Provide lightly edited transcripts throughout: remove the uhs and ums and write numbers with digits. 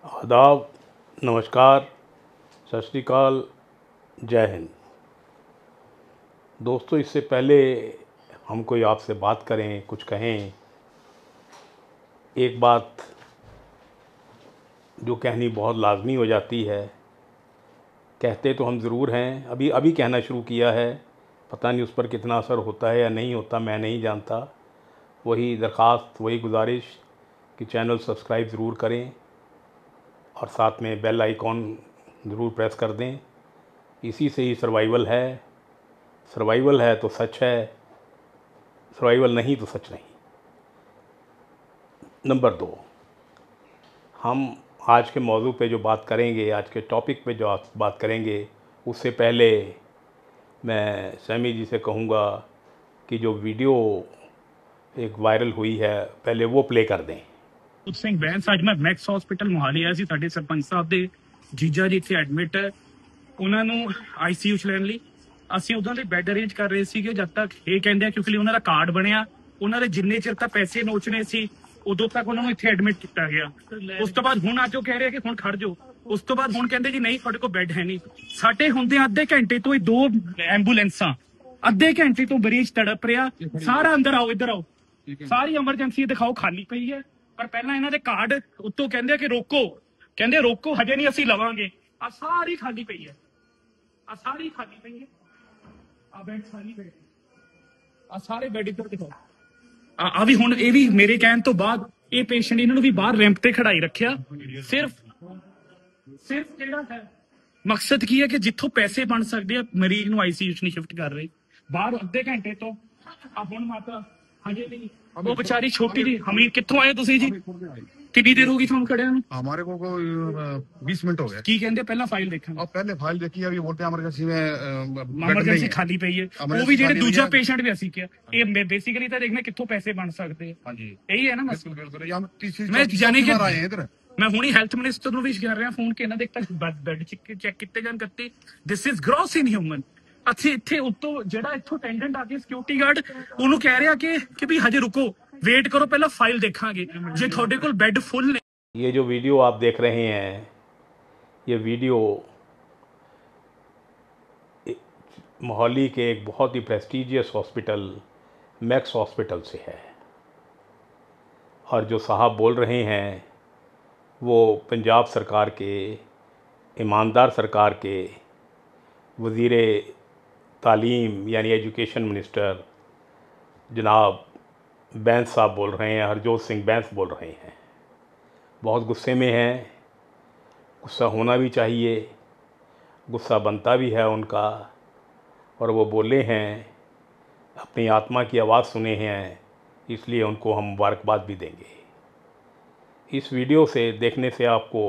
आदाब, नमस्कार, सत श्री अकाल, जय हिंद। दोस्तों, इससे पहले हम कोई आपसे बात करें, कुछ कहें, एक बात जो कहनी बहुत लाजमी हो जाती है। कहते तो हम ज़रूर हैं, अभी अभी कहना शुरू किया है, पता नहीं उस पर कितना असर होता है या नहीं होता, मैं नहीं जानता। वही दरख्वास्त, वही गुजारिश कि चैनल सब्सक्राइब ज़रूर करें और साथ में बेल आइकॉन ज़रूर प्रेस कर दें। इसी से ही सर्वाइवल है। सर्वाइवल है तो सच है, सर्वाइवल नहीं तो सच नहीं। नंबर 2, हम आज के मौजू पे जो बात करेंगे, आज के टॉपिक पे जो बात करेंगे, उससे पहले मैं सैमी जी से कहूँगा कि जो वीडियो एक वायरल हुई है, पहले वो प्ले कर दें। ਸਿੰਘ ਬੈਂਸ ਅੱਜ ਮੈਂ ਮੈਕਸ ਹਸਪੀਟਲ ਮੁਹਾਲੀ ਆਇਆ ਸੀ। ਸਾਡੇ ਸਰਪੰਚ ਸਾਹਿਬ ਦੇ ਜੀਜਾ ਜੀ ਇੱਥੇ ਐਡਮਿਟ ਹੈ, ਉਹਨਾਂ ਨੂੰ ਆਈਸੀਯੂ ਚ ਲੈਣ ਲਈ ਅਸੀਂ ਉਹਨਾਂ ਦੇ ਬੈੱਡ ਅਰੇਂਜ ਕਰ ਰਹੇ ਸੀਗੇ। ਜਦ ਤੱਕ ਇਹ ਕਹਿੰਦੇ ਆ ਕਿਉਂਕਿ ਉਹਨਾਂ ਦਾ ਕਾਰਡ ਬਣਿਆ, ਉਹਨਾਂ ਦੇ ਜਿੰਨੇ ਚਿਰ ਤੱਕ ਪੈਸੇ ਨੋਚਣੇ ਸੀ ਉਦੋਂ ਤੱਕ ਉਹਨਾਂ ਨੂੰ ਇੱਥੇ ਐਡਮਿਟ ਕੀਤਾ ਗਿਆ। ਉਸ ਤੋਂ ਬਾਅਦ ਹੁਣ ਅੱਜ ਉਹ ਕਹਿ ਰਿਹਾ ਕਿ ਹੁਣ ਖੜ ਜਾਓ। ਉਸ ਤੋਂ ਬਾਅਦ ਹੁਣ ਕਹਿੰਦੇ ਜੀ ਨਹੀਂ, ਤੁਹਾਡੇ ਕੋਲ ਬੈੱਡ ਹੈ ਨਹੀਂ। ਸਾਡੇ ਹੁੰਦੇ ਅੱਧੇ ਘੰਟੇ ਤੋਂ 2 ਐਂਬੂਲੈਂਸਾਂ ਅੱਧੇ ਘੰਟੇ ਤੋਂ ਮਰੀਜ਼ ਤੜਪ ਰਿਹਾ। ਸਾਰਾ ਅੰਦਰ ਆਓ, ਇੱਧਰ ਆਓ, ਸਾਰੀ ਐਮਰਜੈਂਸੀ ਦਿਖਾਓ, ਖਾਲੀ ਪਈ ਹੈ। पर पहला इन्होंने कार्ड उत्तों कहते कि रोको, कहते रोको हजे नहीं असी लवांगे। आ सारी खाली पई है, आ सारी खाली पई है, आ बेड सारी पई, आ सारे बेड इधर दिखाओ। आ भी हुण ये भी मेरे कहने तो बाद ये पेशेंट इन्होंने भी बाहर रैंप ते खड़ाई रखिया। सिर्फ केड़ा है मकसद की है कि जिथों पैसे बन सकते हैं मरीज नूं आईसीयू च नहीं शिफ्ट कर रहे। बाहर अद्धे घंटे तो आ हुण माता हजे नहीं। वो बेचारी छोटी जी हमीर कित्थों आए तुसी जी? कितनी देर होगी तुहानू खड़े ਨੂੰ? हमारे को 20 मिनट हो गए। की कहंदे पहला फाइल देखा? अब पहले फाइल देखी, अभी बोलते हैं इमरजेंसी में इमरजेंसी खाली पई है। वो भी जेडे दूसरा पेशेंट भी ਅਸੀਂ किया। ये बेसिकली तो देखने कित्थों पैसे बन सकते हैं। हां जी, यही है ना बिल्कुल बिल्कुल। हम तीसरी मैं जाने के आए हैं इधर। मैं हुणी हेल्थ मिनिस्टर ਨੂੰ ਵੀ ਕਰ ਰਿਹਾ ਫੋਨ ਕਿ ਇਹਨਾਂ ਦੇ ਤੱਕ ਬੈੱਡ ਚੈੱਕ ਕੀਤੇ ਜਾਣ ਕੱਤੇ। This is gross inhuman. ਅਸੀਂ ਇੱਥੇ ਉੱਤੋਂ ਜਿਹੜਾ ਇੱਥੋਂ ਅਟੈਂਡੈਂਟ ਆ ਕੇ ਸਿਕਿਉਰਿਟੀ ਗਾਰਡ ਉਹਨੂੰ ਕਹਿ ਰਿਹਾ ਕਿ ਵੀ ਹਜੇ रुको, वेट करो, पहला फाइल देखांगे जे थोड़े को बेड फुल ने। ये जो वीडियो आप देख रहे हैं, ये वीडियो मोहाली के एक बहुत ही प्रेस्टीजियस हॉस्पिटल मैक्स हॉस्पिटल से है। और जो साहब बोल रहे हैं वो पंजाब सरकार के, ईमानदार सरकार के वज़ीर तालीम यानी एजुकेशन मिनिस्टर जनाब बैंस साहब बोल रहे हैं, हरजोत सिंह बैंस बोल रहे हैं। बहुत गुस्से में हैं। गुस्सा होना भी चाहिए, गुस्सा बनता भी है उनका। और वो बोले हैं, अपनी आत्मा की आवाज़ सुने हैं, इसलिए उनको हम मुबारकबाद भी देंगे। इस वीडियो से देखने से आपको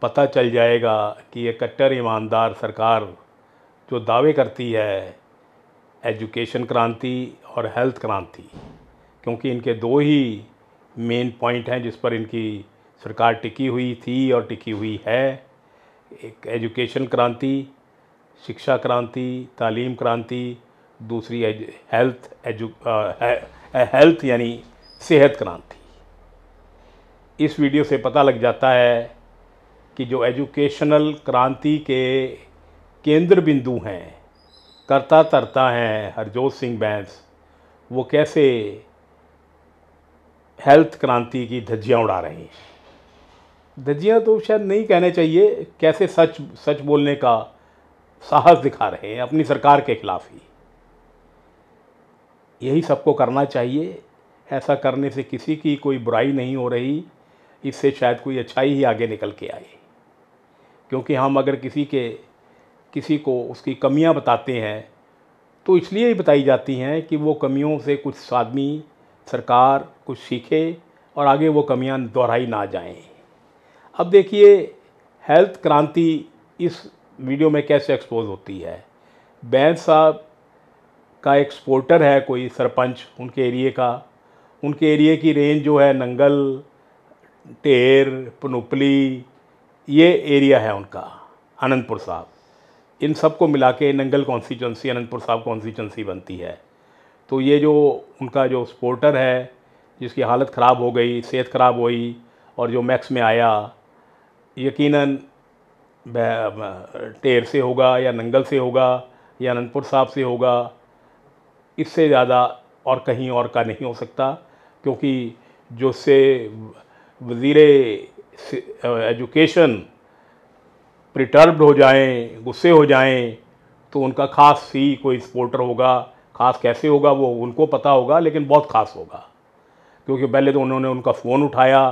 पता चल जाएगा कि ये कट्टर ईमानदार सरकार जो दावे करती है एजुकेशन क्रांति और हेल्थ क्रांति, क्योंकि इनके 2 ही मेन पॉइंट हैं जिस पर इनकी सरकार टिकी हुई थी और टिकी हुई है। एक एजुकेशन क्रांति, शिक्षा क्रांति, तालीम क्रांति, दूसरी हेल्थ यानी सेहत क्रांति। इस वीडियो से पता लग जाता है कि जो एजुकेशनल क्रांति के केंद्र बिंदु हैं, करता धरता हैं हरजोत सिंह बैंस, वो कैसे हेल्थ क्रांति की धज्जियाँ उड़ा रहे हैं। धज्जियाँ तो शायद नहीं कहने चाहिए, कैसे सच बोलने का साहस दिखा रहे हैं अपनी सरकार के ख़िलाफ़ ही। यही सबको करना चाहिए। ऐसा करने से किसी की कोई बुराई नहीं हो रही, इससे शायद कोई अच्छाई ही आगे निकल के आए। क्योंकि हम अगर किसी को उसकी कमियां बताते हैं तो इसलिए ही बताई जाती हैं कि वो कमियों से कुछ आदमी, सरकार कुछ सीखे और आगे वो कमियां दोहराई ना जाएं। अब देखिए हेल्थ क्रांति इस वीडियो में कैसे एक्सपोज होती है। बैंस साहब का एक सपोर्टर है कोई सरपंच उनके एरिए का, उनके एरिए की रेंज जो है नंगल, ढेर, पनुपली, ये एरिया है उनका, आनंदपुर साहब। इन सब को मिला के नंगल कॉन्स्टिट्यूंसी, अनंतपुर साहब कॉन्स्टिट्यूंसी बनती है। तो ये जो उनका जो सपोर्टर है जिसकी हालत ख़राब हो गई, सेहत ख़राब हुई और जो मैक्स में आया, यकीनन टेर से होगा या नंगल से होगा या अनंतपुर साहब से होगा, इससे ज़्यादा और कहीं और का नहीं हो सकता, क्योंकि जो से वज़ीरे एजुकेशन प्रिटर्ब्ड हो जाएं, गुस्से हो जाएं, तो उनका ख़ास ही कोई सपोर्टर होगा। ख़ास कैसे होगा वो उनको पता होगा, लेकिन बहुत ख़ास होगा, क्योंकि पहले तो उन्होंने उनका फ़ोन उठाया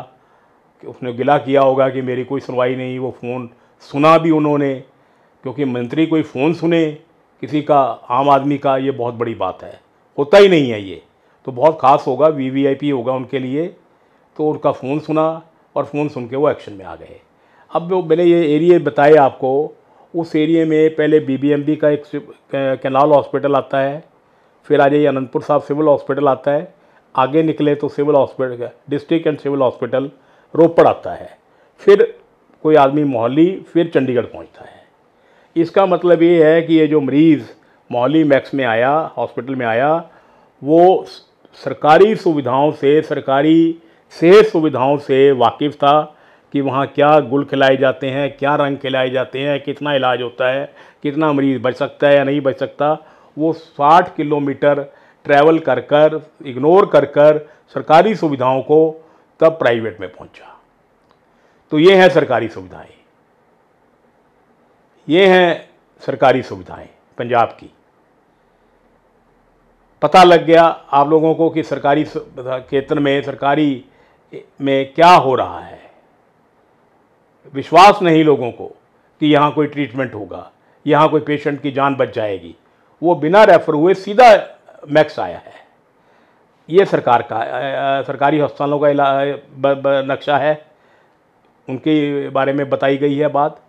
कि उसने गिला किया होगा कि मेरी कोई सुनवाई नहीं, वो फ़ोन सुना भी उन्होंने, क्योंकि मंत्री कोई फ़ोन सुने किसी का, आम आदमी का, ये बहुत बड़ी बात है, होता ही नहीं है ये, तो बहुत ख़ास होगा, वीवीआईपी होगा उनके लिए। तो उनका फ़ोन सुना और फ़ोन सुन के वो एक्शन में आ गए। अब वो मैंने ये एरिया बताए आपको, उस एरिया में पहले बीबीएमबी का एक कैनाल हॉस्पिटल आता है, फिर आ जाइए अनंतपुर साहब सिविल हॉस्पिटल आता है, आगे निकले तो civil hospital district and civil hospital Ropar आता है, फिर कोई आदमी मोहाली, फिर चंडीगढ़ पहुंचता है। इसका मतलब ये है कि ये जो मरीज़ मोहाली मैक्स में आया, हॉस्पिटल में आया, वो सरकारी सुविधाओं से, सरकारी सेहत सुविधाओं से वाकिफ़ था कि वहाँ क्या गुल खिलाए जाते हैं, क्या रंग खिलाए जाते हैं, कितना इलाज होता है, कितना मरीज़ बच सकता है या नहीं बच सकता। वो 60 किलोमीटर ट्रैवल कर कर, इग्नोर कर कर सरकारी सुविधाओं को तब प्राइवेट में पहुंचा। तो ये हैं सरकारी सुविधाएं, ये हैं सरकारी सुविधाएं पंजाब की। पता लग गया आप लोगों को कि सरकारी क्षेत्र में, सरकारी में क्या हो रहा है। विश्वास नहीं लोगों को कि यहाँ कोई ट्रीटमेंट होगा, यहाँ कोई पेशेंट की जान बच जाएगी। वो बिना रेफर हुए सीधा मैक्स आया है। ये सरकार का, सरकारी अस्पतालों का नक्शा है, उनके बारे में बताई गई है बात।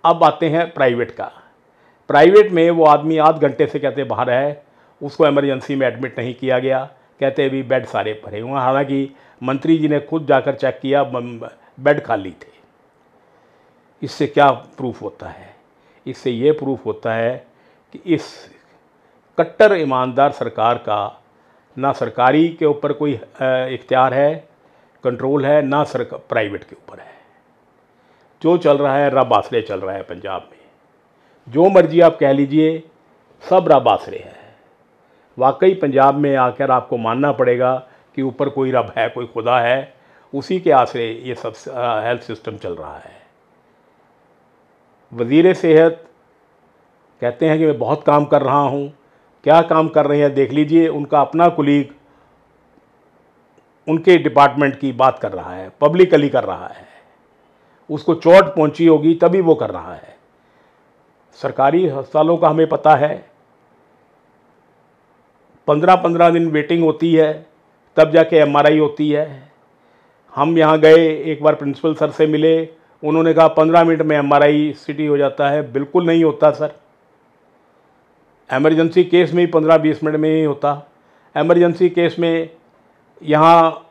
अब आते हैं प्राइवेट का। प्राइवेट में वो आदमी आध घंटे से कहते बाहर है, उसको इमरजेंसी में एडमिट नहीं किया गया, कहते भी बेड सारे भरे हुए। हालांकि मंत्री जी ने खुद जाकर चेक किया, बेड खाली थे। इससे क्या प्रूफ होता है? इससे ये प्रूफ होता है कि इस कट्टर ईमानदार सरकार का ना सरकारी के ऊपर कोई इख्तियार है, कंट्रोल है, ना प्राइवेट के ऊपर है। जो चल रहा है रब आसरे चल रहा है पंजाब में। जो मर्जी आप कह लीजिए, सब रब आसरे है। वाकई पंजाब में आकर आपको मानना पड़ेगा कि ऊपर कोई रब है, कोई खुदा है, उसी के आसरे ये सब हेल्थ सिस्टम चल रहा है। वज़ीर सेहत कहते हैं कि मैं बहुत काम कर रहा हूँ। क्या काम कर रहे हैं देख लीजिए। उनका अपना कुलीग उनके डिपार्टमेंट की बात कर रहा है, पब्लिकली कर रहा है, उसको चोट पहुंची होगी तभी वो कर रहा है। सरकारी अस्पतालों का हमें पता है, 15-15 दिन वेटिंग होती है, तब जाके एमआरआई होती है। हम यहाँ गए, एक बार प्रिंसिपल सर से मिले, उन्होंने कहा 15 मिनट में एमआरआई सिटी हो जाता है। बिल्कुल नहीं होता सर। एमरजेंसी केस में ही 15-20 मिनट में ही होता। एमरजेंसी केस में यहाँ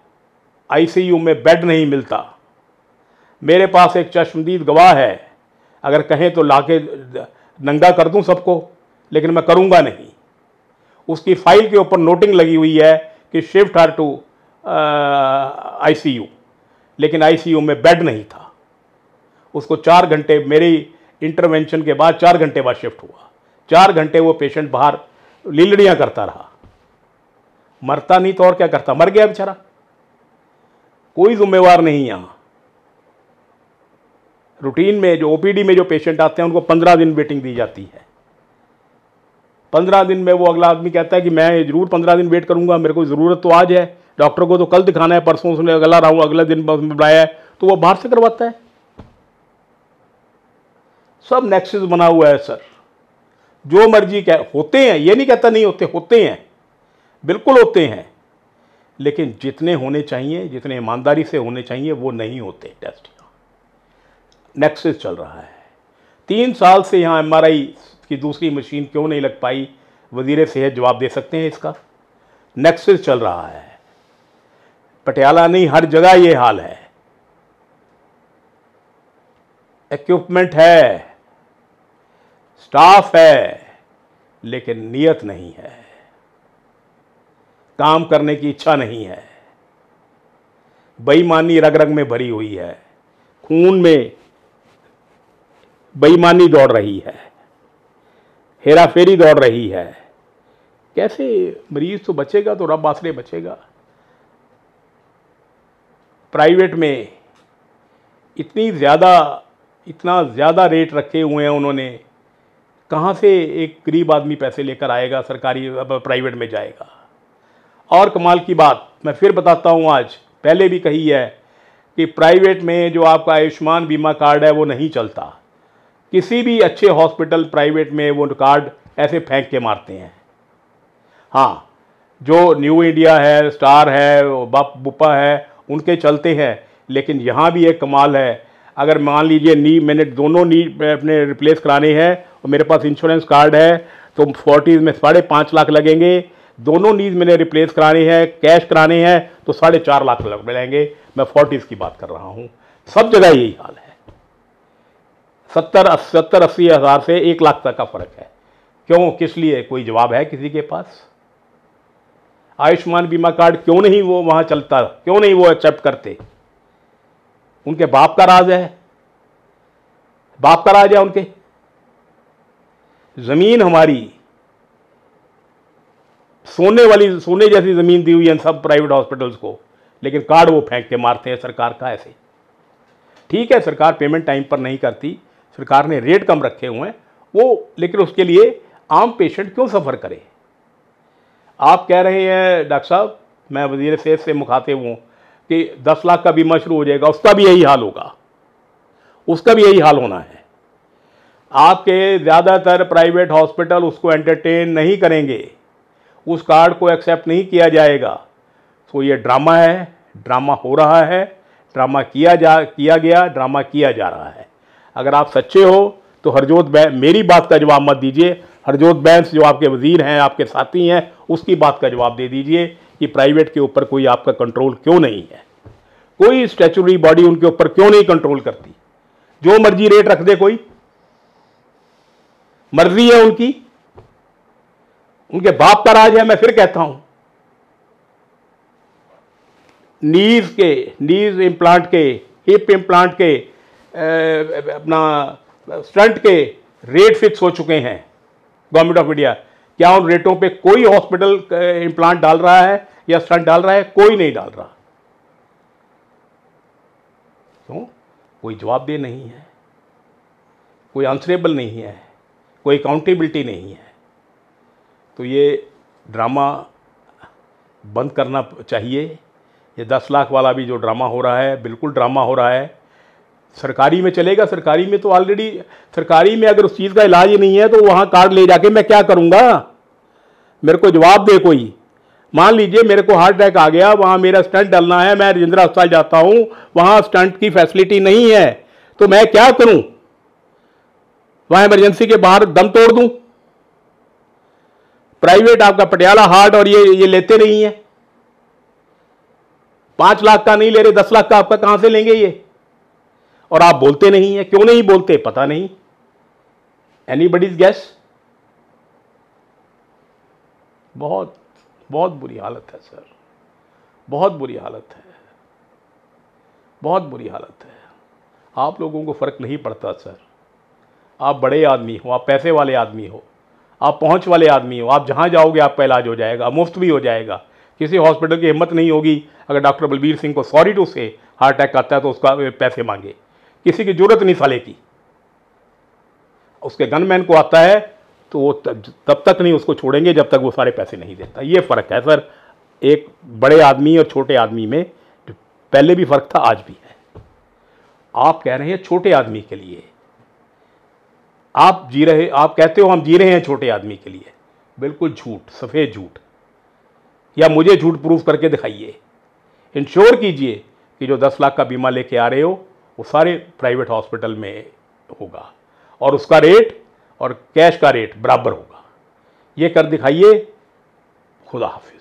आईसीयू में बेड नहीं मिलता। मेरे पास एक चश्मदीद गवाह है, अगर कहें तो लाके नंगा कर दूं सबको, लेकिन मैं करूंगा नहीं। उसकी फाइल के ऊपर नोटिंग लगी हुई है कि शिफ्ट हर टू आईसीयू, लेकिन आईसीयू में बेड नहीं था। उसको 4 घंटे, मेरी इंटरवेंशन के बाद 4 घंटे बाद शिफ्ट हुआ। 4 घंटे वो पेशेंट बाहर लीलड़ियाँ करता रहा। मरता नहीं तो और क्या करता, मर गया बेचारा। कोई जिम्मेवार नहीं। यहाँ रूटीन में जो ओपीडी में जो पेशेंट आते हैं उनको 15 दिन वेटिंग दी जाती है। 15 दिन में वो अगला आदमी कहता है कि मैं ज़रूर 15 दिन वेट करूंगा, मेरे को ज़रूरत तो आज है, डॉक्टर को तो कल दिखाना है, परसों उसने अगला दिन बुलाया है, तो वो बाहर से करवाता है। सब नेक्सस बना हुआ है सर। जो मर्जी होते हैं, ये नहीं कहता नहीं होते, होते हैं, बिल्कुल होते हैं, लेकिन जितने होने चाहिए, जितने ईमानदारी से होने चाहिए, वो नहीं होते टेस्ट। नेक्सस चल रहा है। 3 साल से यहाँ एमआरआई की दूसरी मशीन क्यों नहीं लग पाई? वज़ीर सेहत जवाब दे सकते हैं इसका। नेक्सस चल रहा है। पटियाला नहीं, हर जगह ये हाल है। इक्विपमेंट है, स्टाफ है, लेकिन नीयत नहीं है, काम करने की इच्छा नहीं है। बेईमानी रग रग में भरी हुई है, खून में बेईमानी दौड़ रही है, हेरा फेरी दौड़ रही है। कैसे मरीज तो बचेगा तो रब आसरे बचेगा। प्राइवेट में इतना ज़्यादा रेट रखे हुए हैं उन्होंने, कहाँ से एक गरीब आदमी पैसे लेकर आएगा, सरकारी प्राइवेट में जाएगा। और कमाल की बात मैं फिर बताता हूँ, आज पहले भी कही है कि प्राइवेट में जो आपका आयुष्मान बीमा कार्ड है वो नहीं चलता। किसी भी अच्छे हॉस्पिटल प्राइवेट में वो कार्ड ऐसे फेंक के मारते हैं। हाँ, जो न्यू इंडिया है, स्टार है, बुपा है, उनके चलते हैं। लेकिन यहाँ भी एक कमाल है, अगर मान लीजिए मैंने दोनों नी अपने रिप्लेस कराने हैं और मेरे पास इंश्योरेंस कार्ड है तो 40 में 5.5 लाख लगेंगे। दोनों नीज मैंने रिप्लेस कराने हैं, कैश कराने हैं तो 4.5 लाख लगेंगे। मैं 40 की बात कर रहा हूँ। सब जगह यही हाल है। 70-80 हज़ार से 1 लाख तक का फ़र्क है। क्यों, किस लिए? कोई जवाब है किसी के पास? आयुष्मान बीमा कार्ड क्यों नहीं वो वहाँ चलता, क्यों नहीं वो एक्सेप्ट करते? उनके बाप का राज है, बाप का राज है उनके। ज़मीन हमारी सोने जैसी ज़मीन दी हुई है सब प्राइवेट हॉस्पिटल्स को, लेकिन कार्ड वो फेंक के मारते हैं सरकार का ऐसे। ठीक है, सरकार पेमेंट टाइम पर नहीं करती, सरकार ने रेट कम रखे हुए हैं वो, लेकिन उसके लिए आम पेशेंट क्यों सफ़र करे? आप कह रहे हैं डॉक्टर साहब, मैं वज़ीर सेहत से मुखातिब हूँ कि 10 लाख का बीमा शुरू हो जाएगा, उसका भी यही हाल होगा, उसका भी यही हाल होना है। आपके ज़्यादातर प्राइवेट हॉस्पिटल उसको एंटरटेन नहीं करेंगे, उस कार्ड को एक्सेप्ट नहीं किया जाएगा। तो ये ड्रामा है, ड्रामा हो रहा है, ड्रामा किया गया, ड्रामा किया जा रहा है। अगर आप सच्चे हो तो मेरी बात का जवाब मत दीजिए, हरजोत बैंस जो आपके वज़ीर हैं, आपके साथी हैं, उसकी बात का जवाब दे दीजिए कि प्राइवेट के ऊपर कोई आपका कंट्रोल क्यों नहीं है, कोई स्टैच्यूटरी बॉडी उनके ऊपर क्यों नहीं कंट्रोल करती। जो मर्जी रेट रख दे, कोई मर्जी है उनकी, उनके बाप का राज है। मैं फिर कहता हूं, नीज इम्प्लांट के, हिप इम्प्लांट के, अपना स्टंट के रेट फिक्स हो चुके हैं गवर्नमेंट ऑफ इंडिया। क्या उन रेटों पे कोई हॉस्पिटल इम्प्लांट डाल रहा है या स्टंट डाल रहा है? कोई नहीं डाल रहा। क्यों? कोई जवाबदेह नहीं है, कोई आंसरेबल नहीं है, कोई अकाउंटेबिलिटी नहीं है। तो ये ड्रामा बंद करना चाहिए। ये 10 लाख वाला भी जो ड्रामा हो रहा है, बिल्कुल ड्रामा हो रहा है। सरकारी में चलेगा, सरकारी में तो ऑलरेडी, सरकारी में अगर उस चीज़ का इलाज ही नहीं है तो वहाँ कार्ड ले जाके मैं क्या करूँगा? मेरे को जवाब दे कोई। मान लीजिए मेरे को हार्ट अटैक आ गया, वहाँ मेरा स्टंट डालना है, मैं राजेंद्र अस्पताल जाता हूँ, वहाँ स्टंट की फैसिलिटी नहीं है, तो मैं क्या करूँ? वहाँ इमरजेंसी के बाहर दम तोड़ दूँ? प्राइवेट आपका पटियाला हार्ट और ये लेते नहीं है। 5 लाख का नहीं ले रहे, 10 लाख का आपका कहां से लेंगे ये? और आप बोलते नहीं है। क्यों नहीं बोलते पता नहीं। Anybody's gas. बहुत बहुत बुरी हालत है सर, बहुत बुरी हालत है, बहुत बुरी हालत है। आप लोगों को फर्क नहीं पड़ता सर। आप बड़े आदमी हो, आप पैसे वाले आदमी हो, आप पहुंच वाले आदमी हो, आप जहां जाओगे आपका इलाज हो जाएगा, मुफ्त भी हो जाएगा। किसी हॉस्पिटल की हिम्मत नहीं होगी अगर डॉक्टर बलबीर सिंह को सॉरी टू से हार्ट अटैक आता है तो उसका पैसे मांगे। किसी की जरूरत नहीं साले की। उसके गनमैन को आता है तो वो तब तक नहीं उसको छोड़ेंगे जब तक वो सारे पैसे नहीं देता। ये फ़र्क है सर, एक बड़े आदमी और छोटे आदमी में। पहले भी फ़र्क था, आज भी है। आप कह रहे हैं छोटे आदमी के लिए, आप कहते हो हम जी रहे हैं छोटे आदमी के लिए। बिल्कुल झूठ, सफ़ेद झूठ। या मुझे झूठ प्रूफ करके दिखाइए। इंश्योर कीजिए कि जो 10 लाख का बीमा लेके आ रहे हो वो सारे प्राइवेट हॉस्पिटल में होगा और उसका रेट और कैश का रेट बराबर होगा। ये कर दिखाइए। खुदा हाफिज़।